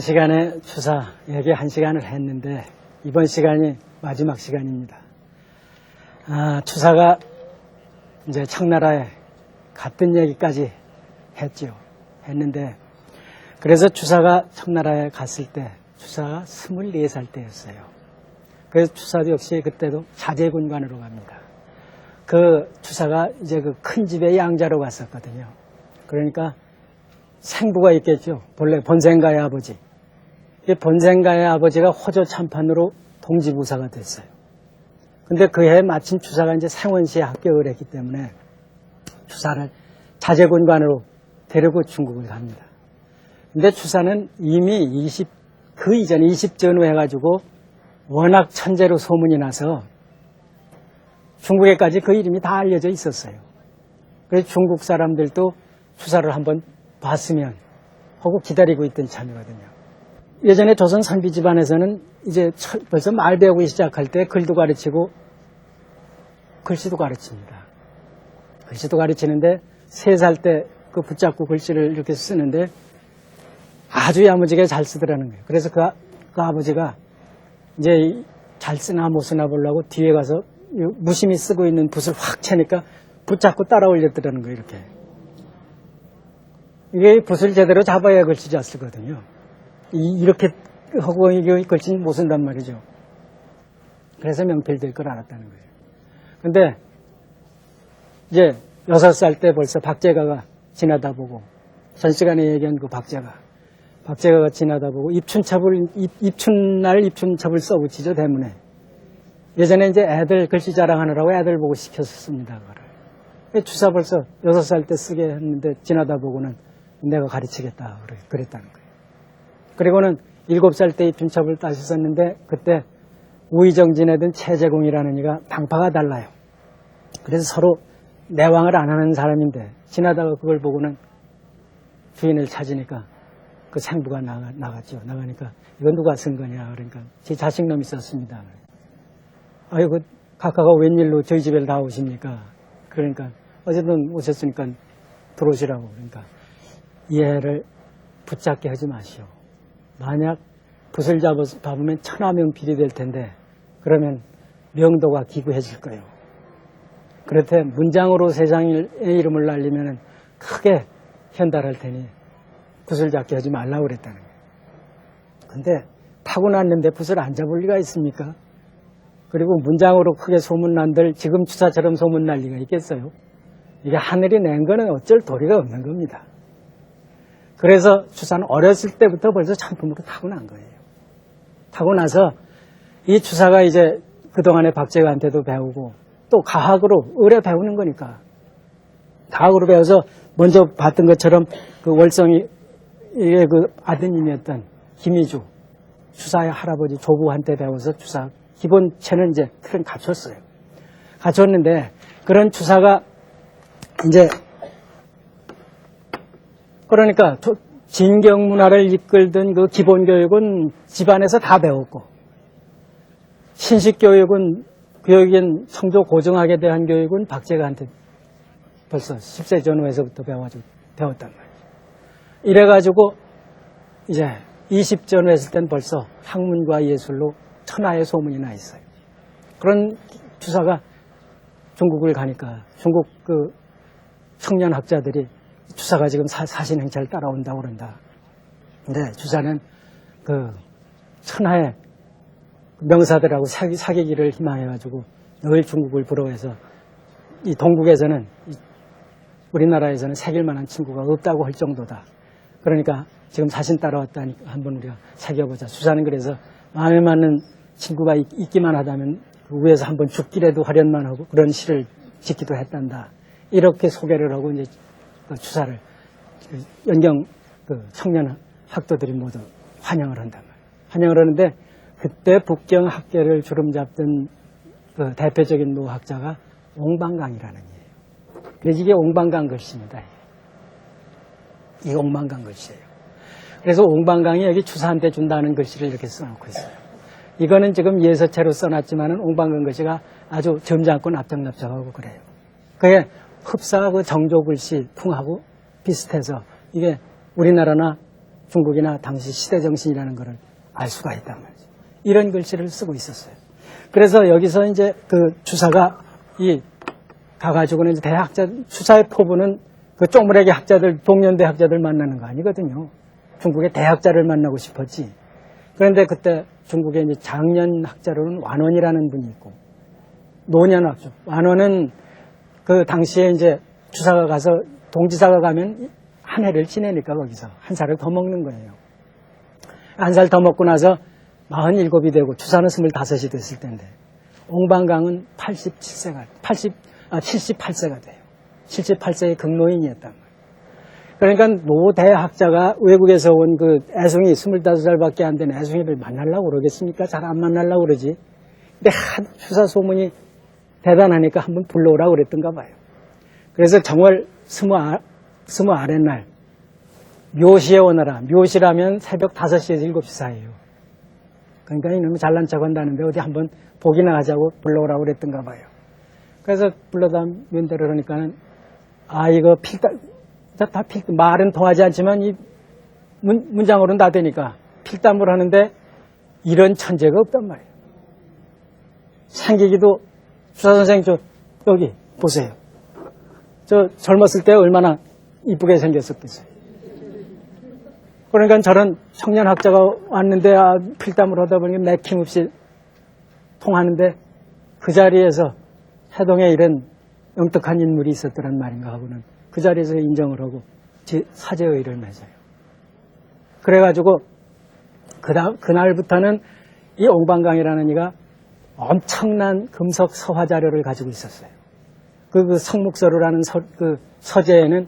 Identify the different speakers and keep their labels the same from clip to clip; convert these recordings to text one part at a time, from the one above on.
Speaker 1: 시간에 주사 여기 1시간을 했는데 이번 시간이 마지막 시간입니다. 주사가 이제 청나라에 갔던 얘기까지 했는데 그래서 주사가 청나라에 갔을 때 주사가 24살 때였어요. 그래서 주사도 역시 그때도 자제군관으로 갑니다. 그 주사가 이제 그 큰 집의 양자로 갔었거든요. 그러니까 생부가 있겠죠. 본래 본생가의 아버지. 이 본생가의 아버지가 호조 참판으로 동지부사가 됐어요. 근데 그 해에 마침 주사가 이제 생원시에 합격을 했기 때문에 주사를 자제군관으로 데리고 중국을 갑니다. 근데 주사는 이미 그 이전에 20전후 해가지고 워낙 천재로 소문이 나서 중국에까지 그 이름이 다 알려져 있었어요. 그래서 중국 사람들도 주사를 한번 봤으면 하고 기다리고 있던 참이거든요. 예전에 조선 선비 집안에서는 이제 벌써 말 배우기 시작할 때 글도 가르치고 글씨도 가르칩니다. 글씨도 가르치는데 3살 때 그 붙잡고 글씨를 이렇게 쓰는데 아주 야무지게 잘 쓰더라는 거예요. 그래서 그 아버지가 이제 잘 쓰나 못 쓰나 보려고 뒤에 가서 무심히 쓰고 있는 붓을 확 채니까 붙잡고 따라 올렸더라는 거예요. 이게 붓을 제대로 잡아야 글씨 잘 쓰거든요. 이렇게 하고 이게 글씨는 못 쓴단 말이죠. 그래서 명필될 걸 알았다는 거예요. 근데 이제 6살 때 벌써 박제가가 지나다 보고 전 시간에 얘기한 그 박제가가 지나다 보고 입춘날 입춘첩을 써붙이죠, 대문에. 예전에 이제 애들 글씨 자랑하느라고 애들 보고 시켰습니다. 주사 벌써 6살 때 쓰게 했는데 지나다 보고는 내가 가르치겠다 그랬다는 거예요. 그리고는 7살 때 입춘첩을 다시 썼는데 그때 우의정 지내던 최재공이라는 이가 방파가 달라요. 그래서 서로 내왕을 안 하는 사람인데 지나다가 그걸 보고는 주인을 찾으니까 그 생부가 나갔죠. 나가니까 이건 누가 쓴 거냐. 그러니까 제 자식놈이 썼습니다. 아이고 각하가 웬일로 저희 집에 다 오십니까? 그러니까 어쨌든 오셨으니까 들어오시라고. 그러니까 이 애를 붙잡게 하지 마시오. 만약 붓을 잡으면 천하명필이 될 텐데 그러면 명도가 기구해질 거예요. 그렇대 문장으로 세상의 이름을 날리면 크게 현달할 테니 붓을 잡게 하지 말라고 그랬다는 거예요. 근데 타고났는데 붓을 안 잡을 리가 있습니까? 그리고 문장으로 크게 소문난들 지금 주사처럼 소문날 리가 있겠어요? 이게 하늘이 낸 거는 어쩔 도리가 없는 겁니다. 그래서 주사는 어렸을 때부터 벌써 참품으로 타고난 거예요. 타고나서 이 주사가 이제 그동안에 박제가한테도 배우고 또 가학으로 의뢰 배우는 거니까 가학으로 배워서 먼저 봤던 것처럼 그 월성이의 그 아드님이었던 김희주 주사의 할아버지 조부한테 배워서 주사 기본체는 이제 틀은 갖췄어요. 갖췄는데 그런 주사가 이제 그러니까 진경문화를 이끌던 그 기본교육은 집안에서 다 배웠고 신식교육은 교육인 성조 고정학에 대한 교육은 박제가한테 벌써 10세 전후에서부터 배웠단 말이에요. 이래가지고 이제 20 전후 했을 땐 벌써 학문과 예술로 천하의 소문이 나 있어요. 그런 주사가 중국을 가니까 중국 그 청년 학자들이 주사가 지금 사신행차를 따라온다고 그런다. 근데 주사는 그 천하의 명사들하고 사귀기를 희망해가지고 늘 중국을 부러워해서 이 동국에서는 우리나라에서는 사귈 만한 친구가 없다고 할 정도다. 그러니까 지금 사신 따라왔다니까 한번 우리가 사귀어보자. 주사는 그래서 마음에 맞는 친구가 있기만 하다면 그 위에서 한번 죽기라도 하련만 하고 그런 시를 짓기도 했단다. 이렇게 소개를 하고 이제 그 주사를 연경 그 청년 학도들이 모두 환영을 한단 말이에요. 환영을 하는데 그때 북경 학계를 주름잡던 그 대표적인 노학자가 옹방강이라는 이에요. 그래서 이게 옹방강 글씨입니다. 이게 옹방강 글씨예요. 그래서 옹방강이 여기 주사한테 준다는 글씨를 이렇게 써놓고 있어요. 이거는 지금 예서체로 써놨지만은 옹방강 글씨가 아주 점잖고 납작납작하고 그래요. 그게 흡사 그 정조 글씨 풍하고 비슷해서 이게 우리나라나 중국이나 당시 시대 정신이라는 것을 알 수가 있단 말이죠. 이런 글씨를 쓰고 있었어요. 그래서 여기서 이제 그 주사가 가가지고는 이제 주사의 포부는 그 쪼무레기 학자들, 동년대 학자들 만나는 거 아니거든요. 중국의 대학자를 만나고 싶었지. 그런데 그때 중국의 이제 장년 학자로는 완원이라는 분이 있고, 노년학죠. 완원은 그 당시에 이제 주사가 가서, 동지사가 가면 한 해를 지내니까 거기서 한 살을 더 먹는 거예요. 한 살 더 먹고 나서 47이 되고 주사는 25이 됐을 텐데, 옹방강은 78세가 돼요. 78세의 극노인이었단 말이에요. 그러니까 노대학자가 외국에서 온 그 애송이 25살밖에 안 된 애송이를 만나려고 그러겠습니까? 잘 안 만나려고 그러지. 근데 주사 소문이 대단하니까 한번 불러오라고 그랬던가 봐요. 그래서 정월 스무 아랫날 묘시에 오너라. 묘시라면 새벽 5시에서 7시 사이에요. 그러니까 이놈이 잘난 척 한다는데 어디 한번 보기나 하자고 불러오라고 그랬던가 봐요. 그래서 불러다 면대로 그러니까는 이거 말은 통하지 않지만 이 문장으로는 다 되니까 필담을 하는데 이런 천재가 없단 말이에요. 생기기도 주사 선생 여기 보세요. 저 젊었을 때 얼마나 이쁘게 생겼었겠어요. 그러니까 저런 청년 학자가 왔는데 필담을 하다 보니 맥힘없이 통하는데 그 자리에서 해동에 이런 영특한 인물이 있었더란 말인가 하고는 그 자리에서 인정을 하고 사제의를 맺어요. 그래가지고 그날부터는 이 옹방강이라는 이가 엄청난 금속 서화 자료를 가지고 있었어요. 그 성묵서루라는 서재에는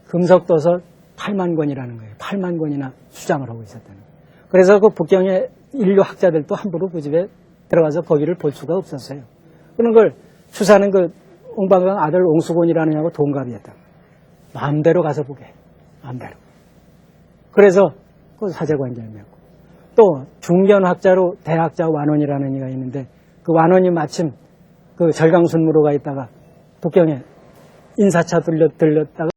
Speaker 1: 금속 도서 8만 권이라는 거예요. 8만 권이나 수장을 하고 있었다는 거예요. 그래서 그 북경의 인류 학자들도 함부로 그 집에 들어가서 거기를 볼 수가 없었어요. 그런 걸 추사는 그 옹방강 아들 옹수곤이라는 하고 동갑이었다. 마음대로 가서 보게. 마음대로. 그래서 그 사제관계를 맺고. 또 중견학자로 대학자 완원이라는 이가 있는데 그 완원이 마침 그 절강순무로가 있다가 북경에 인사차 들렸다가